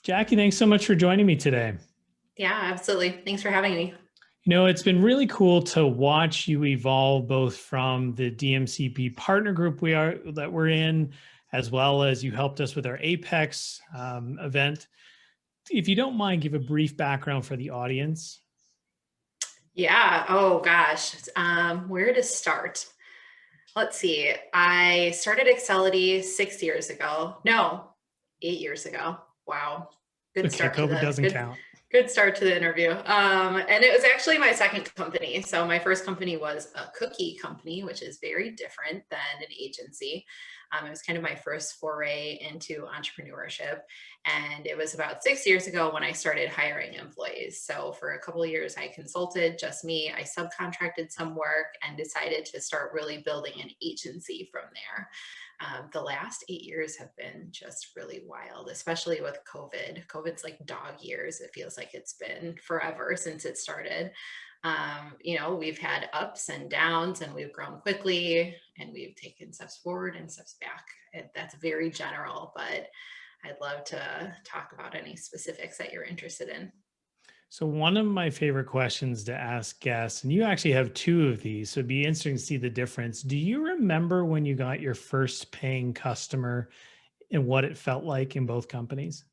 Jackie, thanks so much for joining me today. Yeah, absolutely. Thanks for having me. It's been really cool to watch you evolve both from the DMCP partner group we're in, as well as you helped us with our Apex event. If you don't mind, give a brief background for the audience. Yeah. Oh gosh. Where to start? Let's see. I started Excelity 6 years ago. No, 8 years ago. Wow. Good Okay, start to COVID the doesn't good count. good start to the interview. And it was actually my second company. So my first company was a cookie company, which is very different than an agency. It was kind of my first foray into entrepreneurship. And it was about 6 years ago when I started hiring employees. So for a couple of years, I consulted just me. I subcontracted some work and decided to start really building an agency from there. The last 8 years have been just really wild, especially with COVID. COVID's like dog years. It feels like it's been forever since it started. We've had ups and downs, and we've grown quickly, and we've taken steps forward and steps back. That's very general, but I'd love to talk about any specifics that you're interested in. So, one of my favorite questions to ask guests, and you actually have two of these, so it'd be interesting to see the difference. Do you remember when you got your first paying customer and what it felt like in both companies?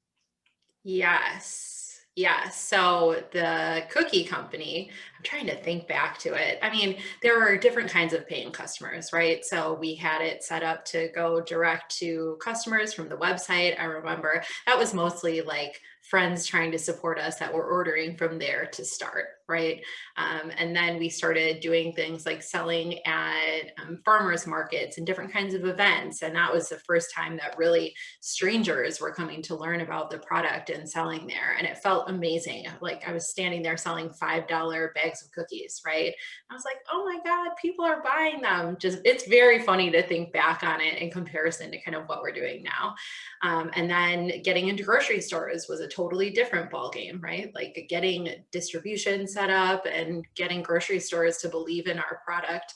Yes. Yes. So the cookie company, I'm trying to think back to it. I mean, there were different kinds of paying customers, right? So we had it set up to go direct to customers from the website. I remember that was mostly like friends trying to support us that were ordering from there to start, right? And then we started doing things like selling at farmers markets and different kinds of events. And that was the first time that really strangers were coming to learn about the product and selling there. And it felt amazing. Like I was standing there selling $5 bags of cookies, right? I was like, oh my God, people are buying them. Just, it's very funny to think back on it in comparison to kind of what we're doing now. And then getting into grocery stores was a totally different ballgame, right? Like getting distribution set up and getting grocery stores to believe in our product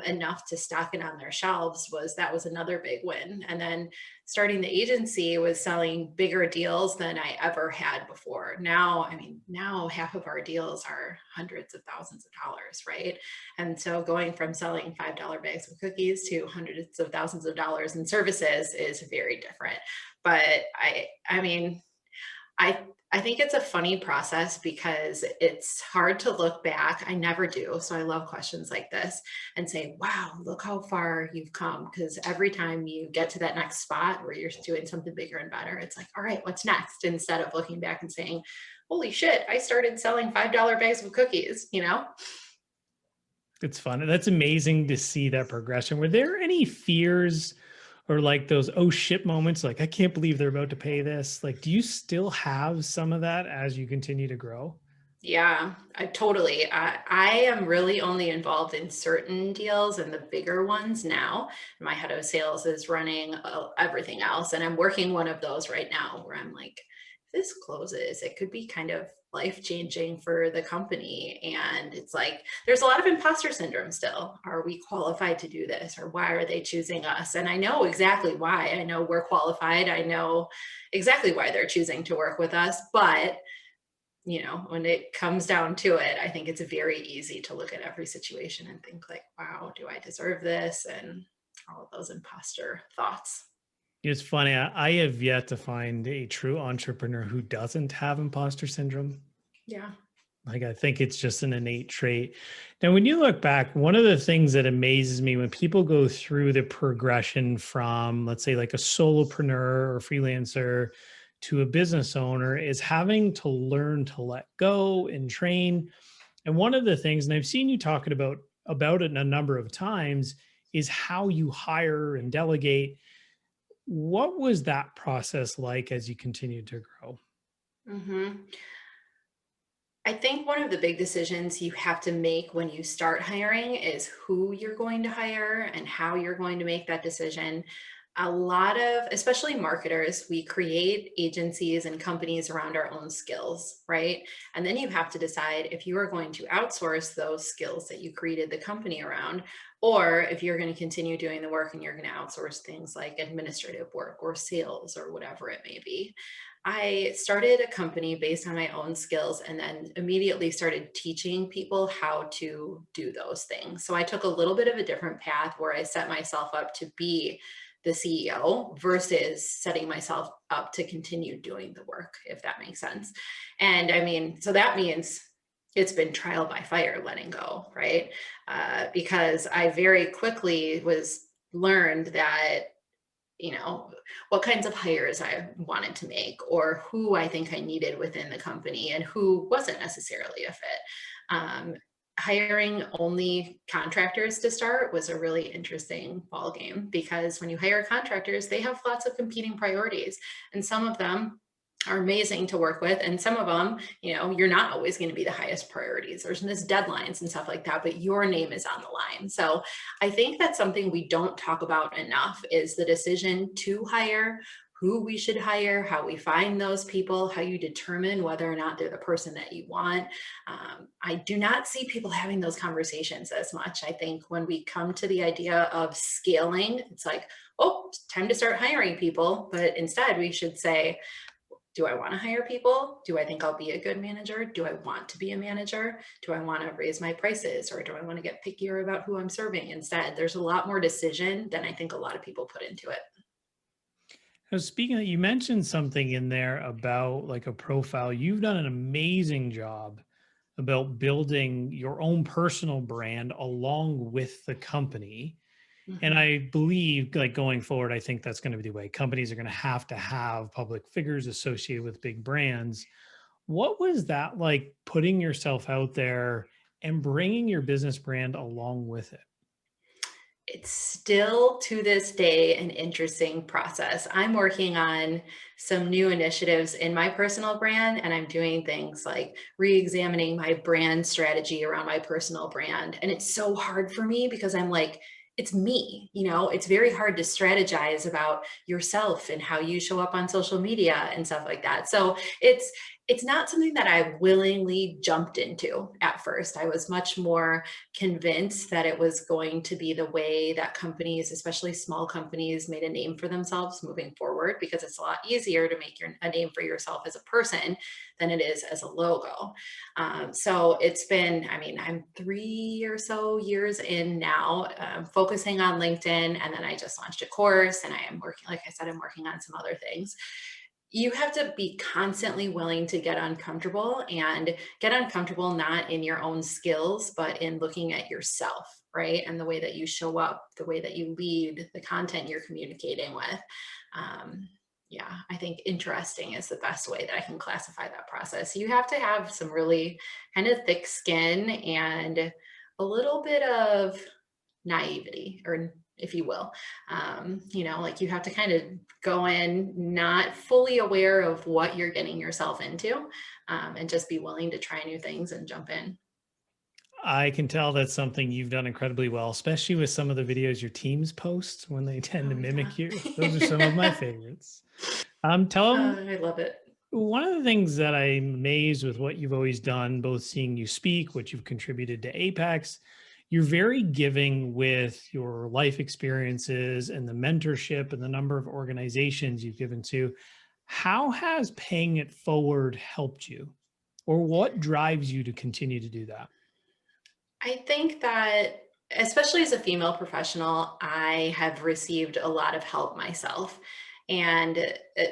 enough to stock it on their shelves was another big win. And then starting the agency was selling bigger deals than I ever had before. Now, I mean, now half of our deals are hundreds of thousands of dollars, right? And so going from selling $5 bags of cookies to hundreds of thousands of dollars in services is very different. But I mean, I I think it's a funny process because it's hard to look back. I never do. So I love questions like this and say, wow, look how far you've come. Because every time you get to that next spot where you're doing something bigger and better, it's like, all right, what's next? Instead of looking back and saying, holy shit, I started selling $5 bags of cookies, you know? It's fun. And that's amazing to see that progression. Were there any fears or like those oh shit moments? Like, I can't believe they're about to pay this. Like, do you still have some of that as you continue to grow? Yeah, I totally. I am really only involved in certain deals and the bigger ones now. My head of sales is running everything else, and I'm working one of those right now where I'm like, if this closes, it could be kind of life changing for the company. And it's like, there's a lot of imposter syndrome still. Are we qualified to do this? Or why are they choosing us? And I know exactly why. I know we're qualified. I know exactly why they're choosing to work with us, but when it comes down to it, I think it's very easy to look at every situation and think like, wow, do I deserve this? And all of those imposter thoughts. It's funny. I have yet to find a true entrepreneur who doesn't have imposter syndrome. Yeah. Like, I think it's just an innate trait. Now, when you look back, one of the things that amazes me when people go through the progression from, let's say, like a solopreneur or freelancer to a business owner is having to learn to let go and train. And one of the things, and I've seen you talking about it a number of times, is how you hire and delegate. What was that process like as you continued to grow? hmm I think one of the big decisions you have to make when you start hiring is who you're going to hire and how you're going to make that decision. A lot of, especially marketers, we create agencies and companies around our own skills, right? And then you have to decide if you are going to outsource those skills that you created the company around, or if you're going to continue doing the work and you're going to outsource things like administrative work or sales or whatever it may be. I started a company based on my own skills and then immediately started teaching people how to do those things. So I took a little bit of a different path where I set myself up to be the CEO versus setting myself up to continue doing the work, if that makes sense. And I mean, so that means it's been trial by fire letting go, right? Because I very quickly was learned that, you know, what kinds of hires I wanted to make or who I think I needed within the company and who wasn't necessarily a fit. Um, Hiring only contractors to start was a really interesting ball game because when you hire contractors, they have lots of competing priorities, and some of them are amazing to work with, and some of them, you know, you're not always going to be the highest priorities. There's this deadlines and stuff like that, but your name is on the line. So I think that's something we don't talk about enough is the decision to hire, who we should hire, how we find those people, how you determine whether or not they're the person that you want. I do not see people having those conversations as much. I think when we come to the idea of scaling, it's like, oh, it's time to start hiring people. But instead, we should say, do I want to hire people? Do I think I'll be a good manager? Do I want to be a manager? Do I want to raise my prices or do I want to get pickier about who I'm serving instead? There's a lot more decision than I think a lot of people put into it. Now, speaking of, you mentioned something in there about like a profile. You've done an amazing job about building your own personal brand along with the company. And Mhm. I believe, like going forward, I think that's going to be the way companies are going to have public figures associated with big brands. What was that like putting yourself out there and bringing your business brand along with it? It's still to this day an interesting process. I'm working on some new initiatives in my personal brand, and I'm doing things like re examining my brand strategy around my personal brand. And it's so hard for me because I'm like, it's me, you know, it's very hard to strategize about yourself and how you show up on social media and stuff like that. So it's not something that I willingly jumped into at first. I was much more convinced that it was going to be the way that companies, especially small companies, made a name for themselves moving forward because it's a lot easier to make a name for yourself as a person than it is as a logo. So it's been, I mean, I'm 3 or so years in now, focusing on LinkedIn, and then I just launched a course, and I am working, like I said, I'm working on some other things. You have to be constantly willing to get uncomfortable and get uncomfortable not in your own skills, but in looking at yourself, right? And the way that you show up, the way that you lead, the content you're communicating with. Um, yeah, I think interesting is the best way that I can classify that process. You have to have some really kind of thick skin and a little bit of naivety, or if you will. You know, like you have to kind of go in not fully aware of what you're getting yourself into, and just be willing to try new things and jump in. I can tell that's something you've done incredibly well, especially with some of the videos your teams post when they tend to Oh mimic you. Those are some of my yeah. favorites. Tell them I love it. one of the things that I'm amazed with what you've always done, both seeing you speak, what you've contributed to Apex, you're very giving with your life experiences and the mentorship and the number of organizations you've given to. How has paying it forward helped you? Or what drives you to continue to do that? I think that, especially as a female professional, I have received a lot of help myself. And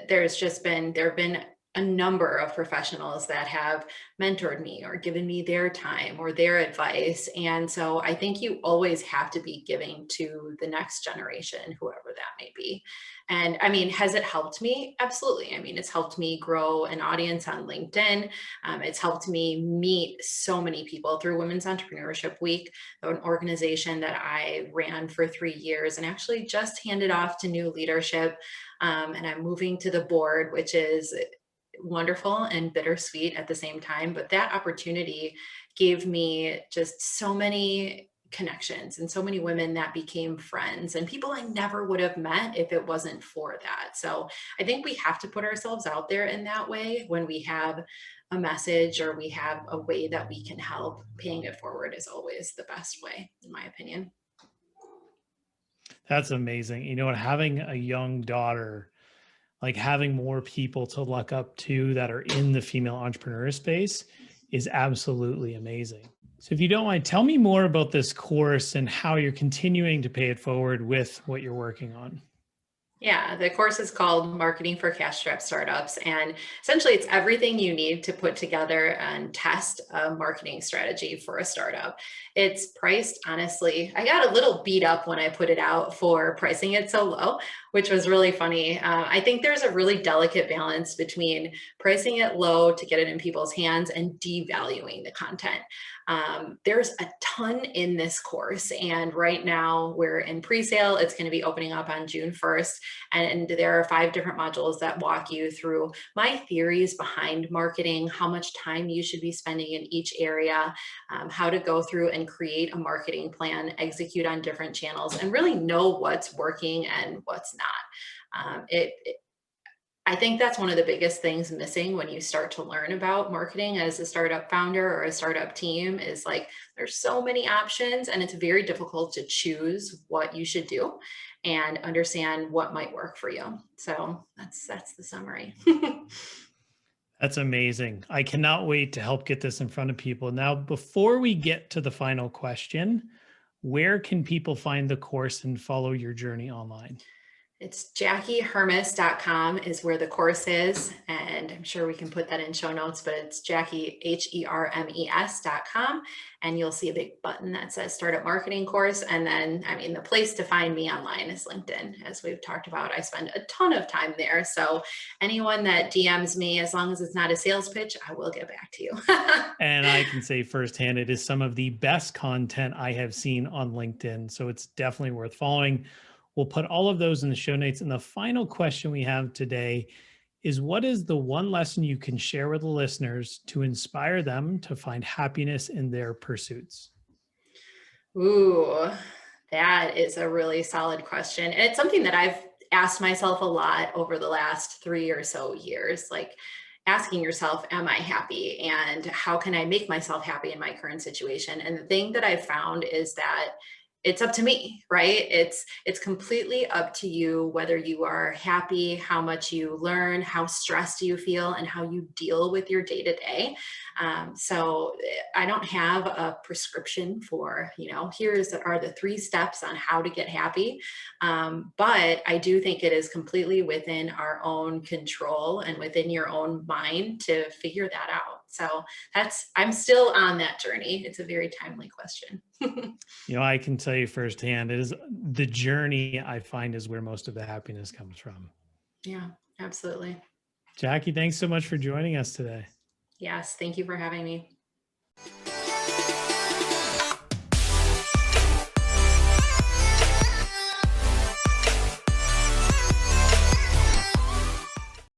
there have been a number of professionals that have mentored me or given me their time or their advice. And so I think you always have to be giving to the next generation, whoever that may be. And I mean, has it helped me? Absolutely. I mean, it's helped me grow an audience on LinkedIn. It's helped me meet so many people through Women's Entrepreneurship Week, an organization that I ran for 3 years and actually just handed off to new leadership. And I'm moving to the board, which is wonderful and bittersweet at the same time. But that opportunity gave me just so many connections and so many women that became friends and people I never would have met if it wasn't for that. So I think we have to put ourselves out there in that way when we have a message or we have a way that we can help. Paying it forward is always the best way, in my opinion. That's amazing. You know what? Having a young daughter, like having more people to look up to that are in the female entrepreneur space is absolutely amazing. So, if you don't mind, tell me more about this course and how you're continuing to pay it forward with what you're working on. Yeah, the course is called Marketing for Cash Strapped Startups. And essentially, it's everything you need to put together and test a marketing strategy for a startup. It's priced, honestly, I got a little beat up when I put it out for pricing it so low, which was really funny. I think there's a really delicate balance between pricing it low to get it in people's hands and devaluing the content. There's a ton in this course. And right now, we're in pre sale. It's going to be opening up on June 1st. And there are 5 different modules that walk you through my theories behind marketing, how much time you should be spending in each area, how to go through and create a marketing plan, execute on different channels, and really know what's working and what's not. I think that's one of the biggest things missing when you start to learn about marketing as a startup founder or a startup team is like there's so many options and it's very difficult to choose what you should do and understand what might work for you. So that's the summary. That's amazing. I cannot wait to help get this in front of people. Now, before we get to the final question, where can people find the course and follow your journey online? It's JackieHermes.com is where the course is. And I'm sure we can put that in show notes, but it's Jackie, HERMES.com. And you'll see a big button that says Startup Marketing Course. And then, I mean, the place to find me online is LinkedIn. As we've talked about, I spend a ton of time there. So anyone that DMs me, as long as it's not a sales pitch, I will get back to you. And I can say firsthand, it is some of the best content I have seen on LinkedIn. So it's definitely worth following. We'll put all of those in the show notes. And the final question we have today is, what is the one lesson you can share with the listeners to inspire them to find happiness in their pursuits? Ooh, that is a really solid question. And it's something that I've asked myself a lot over the last 3 or so years, like asking yourself, am I happy? And how can I make myself happy in my current situation? And the thing that I've found is that it's up to me, right? It's completely up to you whether you are happy, how much you learn, how stressed you feel, and how you deal with your day to day. I don't have a prescription for, here's are the 3 steps on how to get happy. But I do think it is completely within our own control and within your own mind to figure that out. So I'm still on that journey. It's a very timely question. I can tell you firsthand, it is the journey I find is where most of the happiness comes from. Yeah, absolutely. Jackie, thanks so much for joining us today. Yes. Thank you for having me.